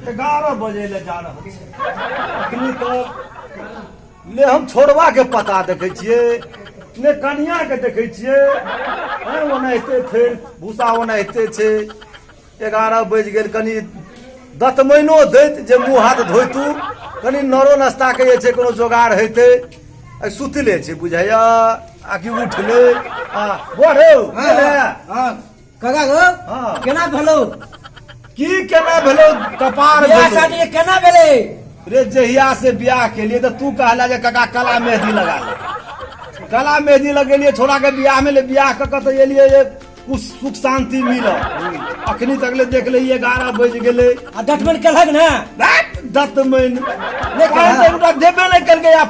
11 बजे ले जा रहा अखनी तो ले हम छोड़वा के पता देखे छियै ने कनिया के देखे छियै ओनाहिते फेर भूसा ओनाहिते छै 11 बजि गेल कनी दतमैनो दैत जे मुँह हाथ धोइतू कनी नरो नाश्ता के जे छै कोनो जोगाड़ हेतै सुतले छै बुझाइया आकि उठले बढ़ौ काका गो केना भेलौ की केना भेलौ कपार बियाह शादी केना भेलै रे जहिया से बियाह के लिए तो तू कहला जे काका कला मेहंदी लगा ले कला मेहंदी लगेलिए छोड़ा के बियाह में ले बियाह क तो एलिए कुछ सुख शांति मिल अखनी तक ले देख ले 11 बज गेले आ दतमैन केलक ना दतमैन देबे नहीं कर गया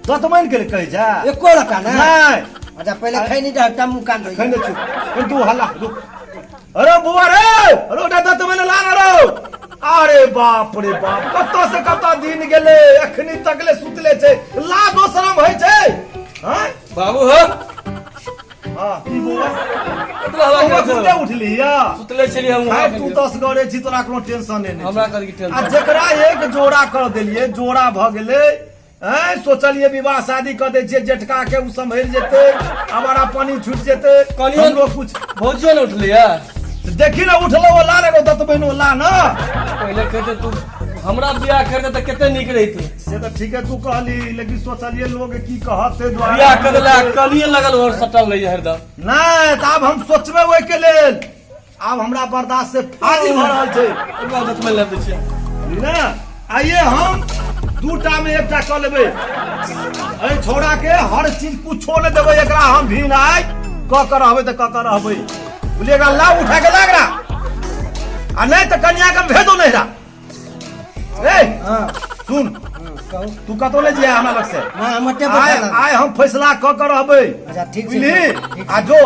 दतमैन के कह जा एको लटा ना नहीं अच्छा पहले खैनी जा तम कान रही खैने चुप तू हल्ला अरे बुआ रे अरे दतमैन ला रो अरे बाप रे बाप कत से कत दिन गेले अखनी तक ले सुतले छे ला दोसरम होय छे हां बाबू हो हां की बुआ मतलब हवा के सुते उठली या सुतले छली हम तू 10 गरे छी तोरा कोनो टेंशन नहीं हमरा कर की टेंशन आ जेकरा एक जोड़ा कर देलिए जोड़ा भ गेले सोचलिए विवाह शादी कर दे जेठका के उ संभल जेते हमारा पानी छूट जेते हमरो कुछ भौजियो न उठलिया देखी ना उठलो ला रे दतमैनो ला ना पहले कहते तू हमरा बियाह करते त केते निक रहिती से तो ठीक है तू कहली लेकिन सोचलिए लोग की कहते द्वारा बियाह करला कलिए लगल और सटल रही हरदम नहीं त अब हम सोचबे ओइ के लेल अब हमरा बर्दाश्त से फाजी भ रहल छै एकरा दतमैन ले दै छियै ना आइए हम दूटा में एकटा क लेबै अरे छोड़ा के हर चीज कुछो न देबै एकरा हम भी नाय क कर रहबै त क कर रहबै बोलिएगा ला उठा के लाग रहा आ नहीं तो कन्या का भेदो नहीं रहा ए सुन तू कतो ले जे हमरा लग से हां मटे आय हम फैसला क कर रहबै अच्छा ठीक बुझली आ जो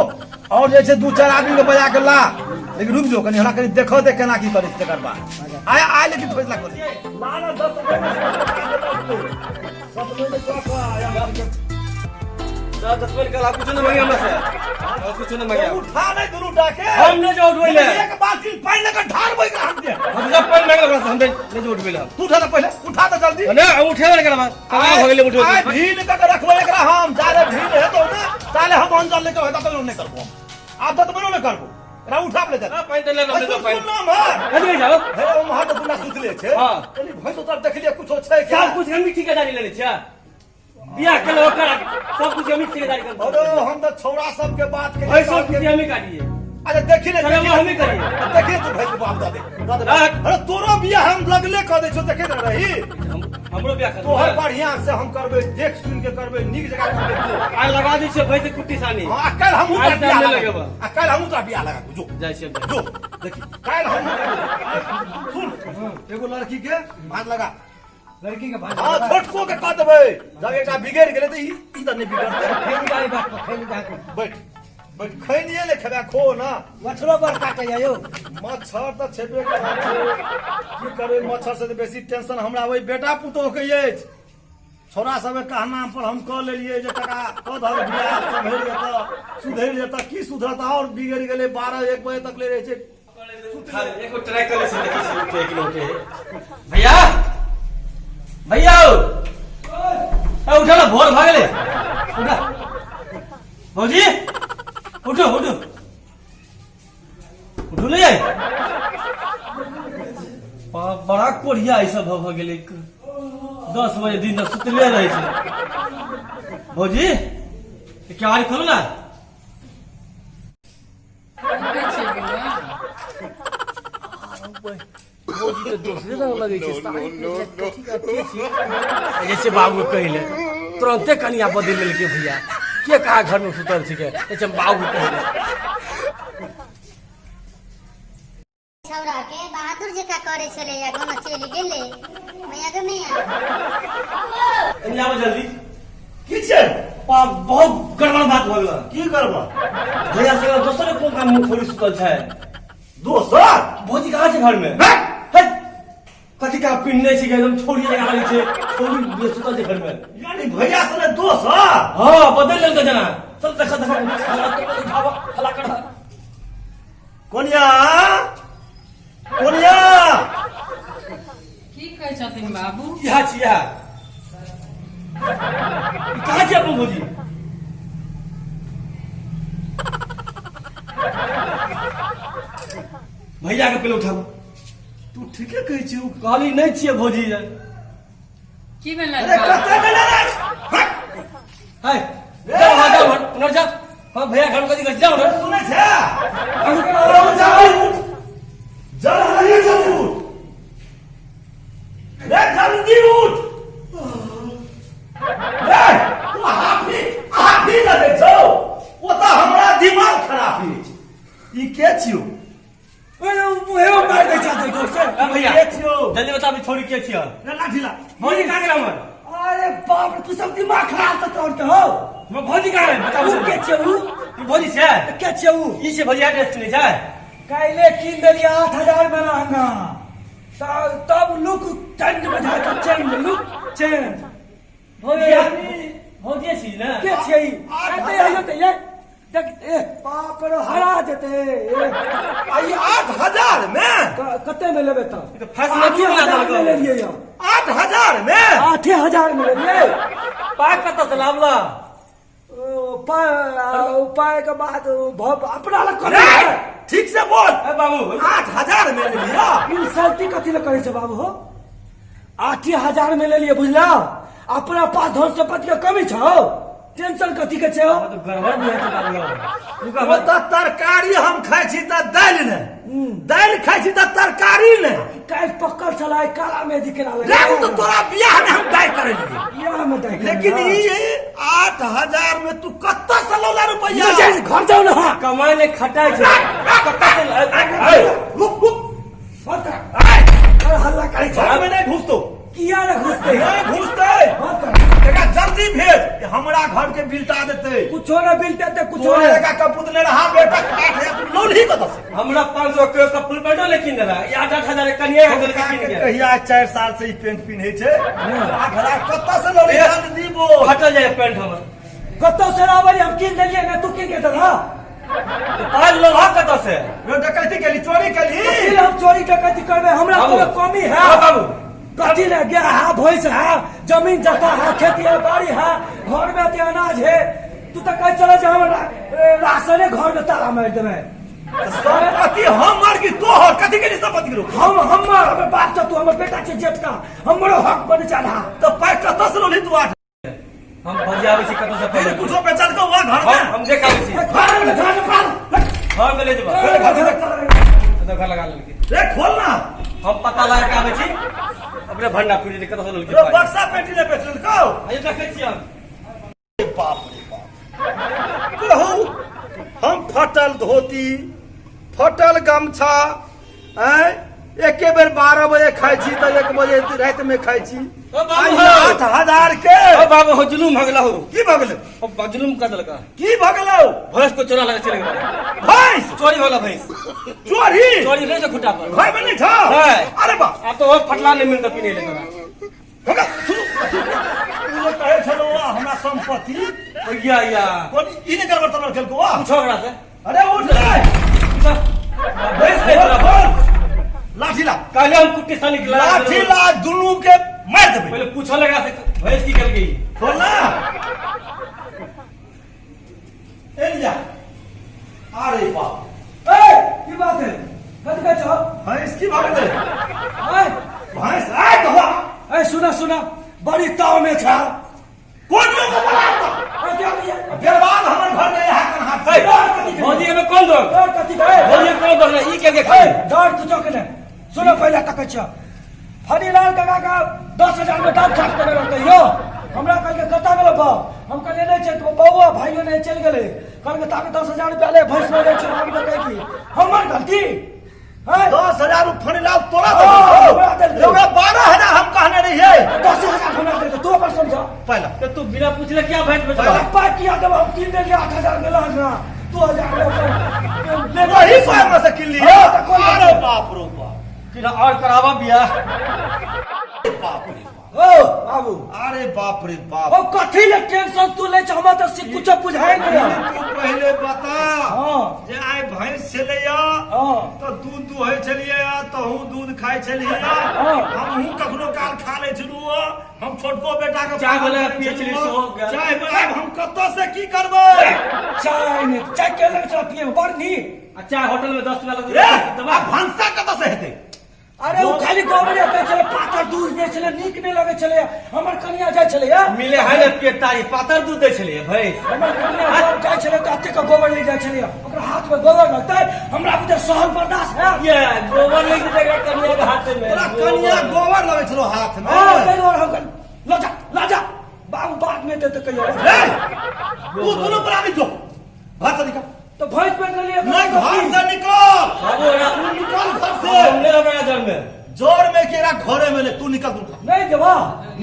और जे छै दू चार आदमी के बजा के ला लेकिन रुक जो कनी हमरा कनी देखो दे केना की करै छै तकर बाद आय आय लेकिन फैसला कर ला ना 10 दतमैन कल कुछ न मांगे हमरा से और कुछ न मांगे उठा नहीं दुनु डाके हम ने जो उठवेले एक बाल्टी पानी लेकर ढारबै के हम दे हम जब पानी मांगे हमरा से हम ने जो उठवेले तू उठा ना पहले उठा तो जल्दी ने उठे वाला करबा कहां हो गेले उठो आय भीन के रखबै एकरा हम जाले भीन है तो ना ताले हम अंजल लेके होता तो नहीं करबो आप दतमैनो न करबो रा उठा ले जा पानी दे ले ना पानी मार कदी जाओ हे ओ महार तो पुना सुतले छे हां कनी भैंसो तर देख लिया कुछो छै क्या सब कुछ हम भी ठेकेदारी लेले छिया बियाह के लोग कर सब कुछ हम ही ठेकेदारी कर अरे हम तो छौड़ा सब के बात के ऐसा कुछ हम ही काटिए अरे देखी ले हम ही करिए देखी तू भैंस के बाप दादे अरे तोरो बियाह हम लगले कर दे छो देखे न रही हमरो बियाह कर तोहर बढ़िया से हम करबे देख सुन के करबे नीक जगह करबे आय लगा दी छे भैंस कुट्टी सानी हां कल हम आज टाइम नहीं लगेबा कल हम तो बियाह लगा जो जाय छे जो देखी कल हम सुन एगो लड़की के भाग लगा लड़की के भाई हां छोटको के कह देबै जब एकटा बिगड़ गेले त ई त नहीं बिगड़ते खैनी जाई बात खैनी जाके बैठ बैठ खैनिए ले खबा खो ना मछरो पर काटे जायो मच्छर त छेबे करै छै की करबै मच्छर से बेसी टेंशन हमरा ओइ बेटा पुतोह के अछि छोरा सब कहना पर हम कह लेलिए जे टका क धर बियाह संभल जेता सुधर जेता की सुधरता और बिगड़ गेले 12 1 बजे तक ले रहे छै एको ट्राई कर ले से देखी से उठे कि उठे भैया भैया उठा ना भोर भागले उठा भौजी उठो उठो उठो ले जाए बड़ा कोढ़िया ऐसा भ गेले 10 बजे दिन सुतले रहे छै भौजी क्या आइ खोलो ना भौजी तो दूसरे रंग लगे छै जैसे बाबू कहले तुरंते कनिया बदल लेलके भैया के कहा घर में सुतल छिके जैसे बाबू कहले छौरा के बहादुर जका करे छले या गाना चल गेले मैया गे मैया कनिया आबो जल्दी की छै बहुत गड़बड़ बात भ गेल की करबा भैया से दोसर कोन काम मुंह खोली सुतल छै दोसर भौजी कहाँ छै घर में कथी का पिन्ने छै एकदम छोड़ी जगह लगे छै छोड़ी सुतल छै घर में यानी भैया से दोसर हां बदल लेलक जना चल देखा देखा उठावा हला कर कोनिया कोनिया छथिन बाबू यहाँ छिया कहाँ छी अपन भौजी भैया के पहले उठाबो तू ठीके कहै छी कहली नहीं छिए भौजी की भेल अरे कते गेले रे हाय जाओ हाँ जाओ उधर जा हाँ भैया घर में कदी कर जाओ ना सुनै छै जल रही सब उठ रे जल्दी उठ रे तू हाफी लगे छौ ओ त हमरा दिमाग खराब है ई के छियो ओए मुहे मार दे चाचा तो से भैया के छियो जल्दी बता अभी छोड़ी के छिया रे लाठी ला भौजी कहाँ गेला हमर अरे बाप रे तू सब दिमाग खराब तो तोड़ के हो मैं भौजी कहाँ है बताओ तू के छे उ ई भौजी छै के छे उ ई से भैया ड्रेस नहीं छै काइले किन देलिए 8000 में लहंगा तब लुक चेंज बजा के चेंज लुक चेंज भौजी भौजी छी ना के छे ई आते आइयो त ये देख ए बाप रे हरा जते आई 8000 में कते में लेबे त तो फैसला क्यों बना ले दल लिए या 8000 में 8000 में ले लिए पाक कत से लावला उपाय के बाद अपना लग कर रे ठीक से बोल ए बाबू 8000 में ले लिया इंसल्टी कथी ल करे छ बाबू हो 8000 में ले लिए बुझला अपना पास धन संपत्ति के कमी छौ टेंशन कथी के छौ तो गड़बड़ भी है बाबू रुका वो त तरकारी हम खाइ छी त दालि ने दालि खाइ छी त तरकारी ने काल पक्कल चला काला में दिखना लगे रे तो तोरा बियाह में हम दाय करे लिए या में देख लेकिन ई 8000 में तू कत्ता से लौला रुपया घर जाओ ना कमाई ले खटाई छै कत्ता से रुक रुक हल्ला करे छ घर में नहीं घुसतो किया रे घुसते नहीं घुसते एकरा जल्दी भेज कि हमरा घर के बिलटा देते कुछो ना बिलते ते कुछो तोरे ना का कपूत ने रहा बेटा 8000 तू लौली कत से हमरा 500 के का फुल पैंटो लेकिन दला या 8000 कनिया के दिल के किन गया कहिया 4 साल से ई पेंट पिन्है छै 8000 कत्ता से लौली जल्दी दीबो फटल जाए पैंट हमर कतो से रावरी हम किन देलिए ना तू किन के दला पाल लोहा कत से रो डकैती केली चोरी केली फिर हम चोरी डकैती करबे हमरा बाबू। कोनो कमी है हाँ बाबू कथी ले गया है भैंस है जमीन जता है खेती है बाड़ी है घर में ते अनाज है तू तो कह चला जा हमरा राशन घर में ताला मार देबे संपत्ति हमर की तोहर कथी केली संपत्ति रो हमर बाप तो तू हमर बेटा के जेठ का हमरो हक बन चढ़ा तो पाइ कत्ता से लौली तू आठ हम बजावे छी कत से फिर पहले कुछो बेचल को वहां घर में हम देखावे छी घर में घर में ले जेबा घर में तो घर लगा लेके रे खोल ना हम पता लगा के आवे छी अपने भंडा पूरी कत से लेके रो बक्सा पेटी ले बेचल को आइए देखे छी हम बाप रे बाप कहू हम फटल धोती फटल गमछा हैं एके बेर 12 बजे खाइ छी त 1 बजे रात में खाइ छी ओ बाबू, 8000 के ओ बाबू हो जुलूम भगला हो की भगले ओ जुलूम कर देलका की भगलो भैंस को चोरा लगा चले गया भैंस चोरी वाला भैंस चोरी चोरी नहीं से खुटा पर घर में नहीं था है। अरे बा अब तो वो फटला नहीं मिलता पीने लगा भगा तू कहे छलो हमरा संपत्ति या कोन ई ने गड़बड़ तमर खेल को पूछो ओकरा से अरे उठ रे भैंस नहीं चोरा पर लाठी ला काले हम कुट्टी सानी की लाठी ला दुनू के मार देबे पहले पूछो लगा से भैंस की गल गई खोल ना ए जा अरे बाप ए की बात है कद का छो भैंस की भगले ए भैंस आए कहो ए सुना सुना बड़ी ताव में छा कौन लोग को बुलाता क्या भैया फिर बाद हमर घर में यहाँ कर हाथ भौजी में कौन दो डर कथी गए भौजी में कौन दो ई के खाई डर कुछो के नहीं सुनो पहले तक छ फरीलाल काका का 10,000 में दाम छाप देबे रहते यो हमरा कल के कता गेलो बा हम कहले नहीं छै तो बउआ भाइयो नहीं चल गेले कल के ताके 10,000 रुपया ले भैंस ले छै हम के कह की हमर गलती है 10,000 फणीलाल तोरा हमरा दे दे। लोग 12,000 हम कहने रहिए 10,000 हमरा दे तू अपन समझा पहला तो तू बिना पूछले क्या भैंस बेचला पप्पा किया जब हम किन दे 8,000 में लहंगा 2,000 ले वही पाए में से किन लिए हाँ, तो कौन अरे बाप रो बाप कि और करावा बिया बाप रे बाप ओ बाबू अरे बाप रे बाप ओ कथी ले टेंशन तू ले हमरा तो से कुछ बुझाई नहीं तू पहले बता हां जे आइ भैंस छलैया हां तो दूध दुहै छलियै तहू दूध खाइ छलियै हमहूँ कखनो काल खा लै छलहुँ हम छोटको बेटा के चाय वाला पियै छलियै सेहो गेल। चाय वाला हम कतऽ से की करबै चाय ने चाय के लगे चला पिए बड़ नी अच्छा होटल में 10 वाला रे दवा भंसा कतऽ से हेतै अरे वो खाली गोबर आते चले पातर दूध दे चले नीक नहीं लगे चले हमर कनिया जाय चले मिले है ने पेटारी पातर दूध दे छलियै भैंस हमर कनिया जाय चले त अते का गोबर ले जाय चले ओकरा हाथ में गोबर लगता है हमरा बुते सहल बर्दाश्त है ये गोबर लेके जगह कनिया के हाथ में तोरा कनिया गोबर लगै छलो हाथ में हां कई और हम लाजा बाबू बात में ते कहियो रे तू दोनों प्राणी जो घर से निकल तो भैंस पे ले लिए नहीं घर से निकल बाबू तू निकल घर से हमने अपना जड़ में जोर में केरा घरे में ले तू निकल तू नहीं जवा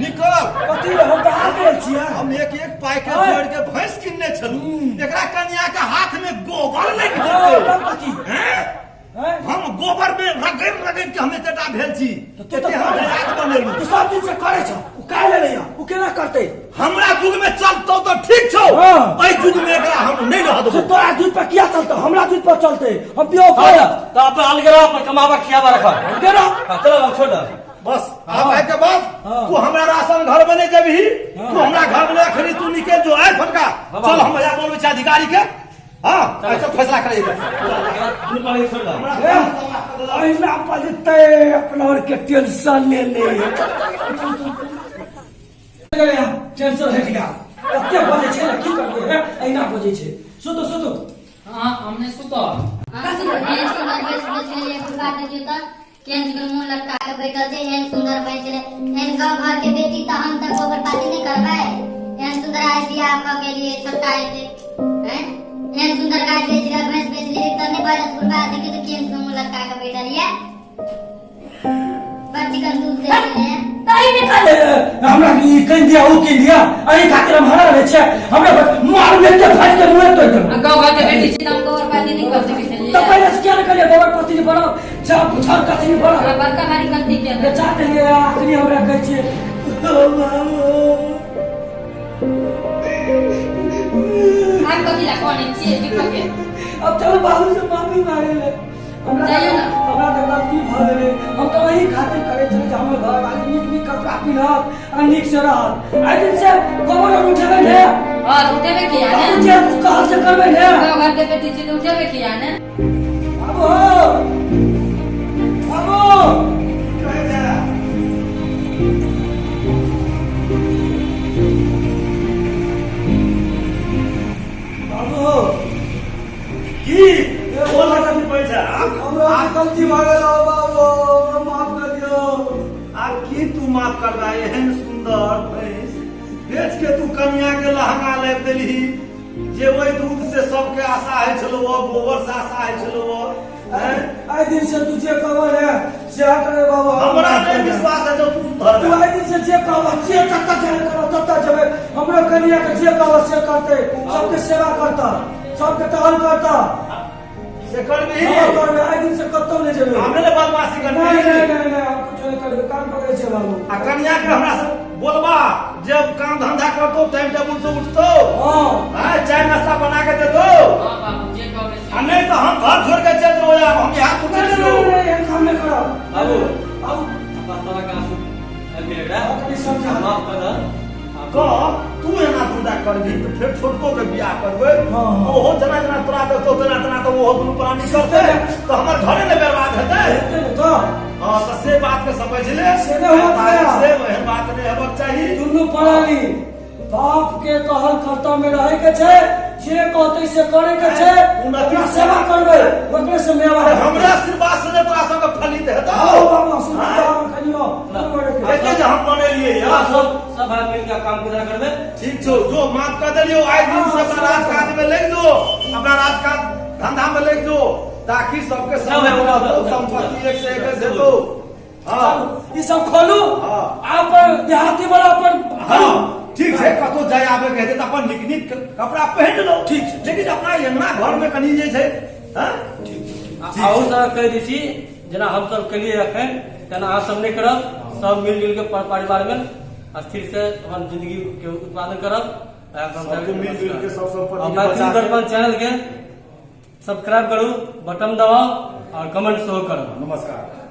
निकल कथी हम बाहर गेल छियै हम एक एक पाई के जोड़ के भैंस किनने छलू एकरा कन्या के हाथ में गोबर लग जेतै कथी हैं? हैं हम गोबर में रगड़ रगड़ के हमें तेटा भेल छी तू तो हम याद बनेलू तू सब दिन से करे छ उ काहे ले लिया उ केना करते हमरा युग में चलतो तो ठीक छौ हाँ। एहि युग में एकरा हम नहीं रह तो देबो तोरा दूध पर किया चलते हमरा दूध पर चलते हम पियो हां खाया तो अब अलगरा पर कमावा खियावा रखा केना चलो अब छोड़ दे बस अब आइ के बाद हाँ। तू हमरा राशन घर में नहीं देबही तू हमरा घर में खरी तू निकल जो आइ फटका चल हम या बोलबै छै अधिकारी के हां ऐसा फैसला करेगा दूध पानी छोड़ दे अहिना पलते अपना और के टेंशन ले ले टेंशन हट गया कते बजे छे की करबे है अहिना बजे छे सुतो हाँ हमने सुतो एहन सुंदर बेच बेच लिए गुरबा दे तो केहन के मुंह लटका के बैठल छै एहन सुंदर बेच ले एहन गांव घर के बेटी त हम तक गोबर पाती नहीं करबै एहन सुंदर आई बियाह क के लिए छोटा है हैं एहन सुंदर गाय बेच ले भैंस बेच ले त नहीं बाजत गुरबा दे के तो केहन के मुंह लटका के बैठल है बच्ची का दूध दे ले ताई निकाल हमरा की कह दिया ओ के दिया अरे खातिर हम हरा रहे छे हमरा मार में के फाड़ के मुंह तो दे गाँव घर के बेटी छी हम गोबर पाती नहीं कर सके तो छलियै पहले से क्या करे गोबर पत्ती नहीं बड़ा जा पुछर कथी नहीं बड़ा हमरा बड़का भारी गलती किया बेचा देलिए आखिरी हमरा कहै छे आप कथी ला कोन छी दिक्कत के अब चलो बाबू से माफी मांगे ले हमरा जाइए ना। हमरा तो गलती भ गेलै हम तो वही खातिर करे छे जे हमर घर वाली नीक नीक कपड़ा पिनहत आ नीक से रहत आई दिन से गोबर उठेबे ने और उठेबे किया ने जे कहां से करबे ने गाँव घर के बेटी छी तो उठेबे किया ने बाबू बाबू बाबू की बोला कथी पैसा हमरा गलती भ गेल बाबू हमरा माफ कर दियो आब की तू माफ करबा एहन सुंदर भैंस बेच के तू कन्या के लहंगा लाबि देलही जे ओहि दूध से सबके आशा है छलो गोबर से आशा है छलो आई दिन से तुझे कवर है से करे बाबा हमरा नहीं विश्वास है जो तू सुधर तू आई दिन से जे कवर जे तत्ता चले करो तत्ता जबे हमरा कन्या के जे कवर से करते सबके सेवा करता सबके टहल करता से कर भी हम करबे आई दिन से कत्तो नहीं जेबे हमने ले बदमाशी करनी नहीं हम कुछ नहीं करबे काम पकड़े छे बाबू आ कन्या के हमरा से बोलबा जब काम धंधा करतो टाइम टेबल से उठतो हां हां चाय नाश्ता बना के देतो हां बाबू जे कहबे से आ नहीं तो हम घर छोड़ के चल जाओ यार हम यहाँ कुछ नहीं ये काम नहीं करो बाबू अब पापा का आंसू अलगरा अपनी समझा माफ कर दे तो तू एना धंधा करबी तो फिर छोटको के बियाह करबै हाँ। ओहो जना जना तोरा देतो तना तो ओहो दुनू प्राणी करते तो हमर घरे ने बर्बाद हेतै तो हां तो से बात के समझ ले से नहीं होत गया। से एहन बात नहीं हेबाक चाही दुनू प्राणी बाप के कहल कर्तव्य में रहे के छे जे कहते से करे के छे ओकरा सेवा करबे ओकरे से मेवा अरे हमरा आशीर्वाद से तोरा संग फलित हेतौ आओ बाबा सुन खनियो एते जे हम बनेलिए यार सब भाई मिल के काम गुजरा करबे ठीक छौ जो माफ कर देलियो आइ दिन से अपना राजकाज में लग जो अपना राजकाज धंधा में लग जो ताकि सबके सब है, वो संपत्ति एक से एक देतो हां ई सब खोलू हाँ। अपन देहाती वाला अपन हां ठीक है कतो जाय आबे के हेतै त अपन नीक नीक कपड़ा पहिन लो ठीक छै लेकिन अपना यंगना घर में कनी जे छै हां आओ सब कह दी छी जना हम सब के लिए रखें तना आप सब नहीं करब सब मिलजुल के परिवार में स्थिर से अपन जिंदगी के उत्पादन करब। सबको मिलजुल के सब संपत्ति और के मैथिली बचा के- दर्पण चैनल के सब्सक्राइब करू, बटन दबाओ और कमेंट सेहो करू। नमस्कार।